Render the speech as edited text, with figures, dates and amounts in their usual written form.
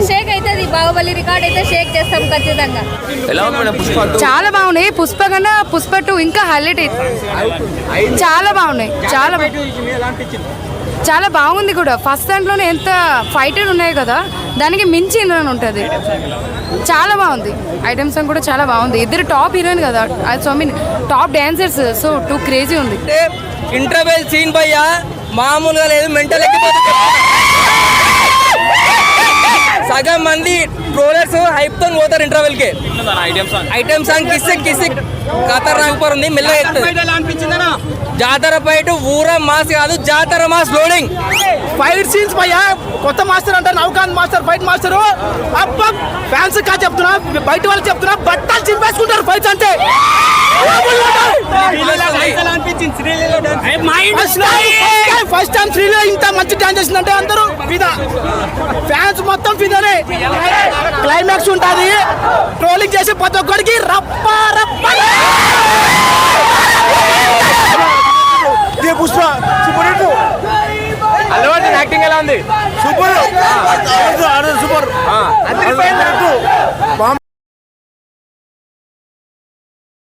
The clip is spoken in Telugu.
షేక్ అయితే బాహుబలి రికార్డ్ అయితే షేక్ చేస్తాం ఖచ్చితంగా. చాలా బాగున్నాయి. పుష్ప కన్నా పుష్ప 2 ఇంకా హైలైట్ అయింది. చాలా బాగున్నాయి. చాలా బాగుంది కూడా. ఫస్ట్ దాంట్లోనే ఎంత ఫైటర్ ఉన్నాయి కదా, దానికి మించి ఉంటుంది. చాలా బాగుంది. ఐటమ్ సాంగ్ కూడా చాలా బాగుంది. ఇద్దరు టాప్ హీరోయిన్ కదా, so mean top dancers. So two crazy ఉంది. ఇంటర్వెల్ సీన్ భయ్యా మామూలుగా లేదు, మెంటల్ ఎక్కిపోతుంది. సగం మంది ట్రోలర్స్ హైప్ తో పోతారు ఇంటర్వెల్ కి. ఐటమ్ సాంగ్ కిసిక్ ఖతర్నాక్ పర్ ఉంది. మెల్లగా ఎక్కుతుంది. జాతర ఫైట్ ఊర మాస్ కాదు, జాతర మాస్ లోడింగ్. ఫైట్ సీన్స్ భయ్యా కొత్త మాస్టర్ అంటారు, నవకాంత్ మాస్టర్ ఫైట్ మాస్టర్. అబ్బా ఫ్యాన్స్ కా చెప్తున్నా, బయట వాళ్ళు చెప్తున్నా, బట్టలు చింపేసుకుంటారు ఫైట్స్ అంటే. ఫస్ట్ టైం శ్రీలో ఇంత మంచి డాన్స్ చేసిందంటే అందరూ ఫిదా, ఫ్యాన్స్ మొత్తం ఫిదానే. క్లైమాక్స్ ఉంటుంది, ట్రోలింగ్ చేసే ప్రతి ఒక్కరికి రప్ప రప్ప. Pushpa super hit. Allu Arjun acting ఎలా ఉంది? Super super.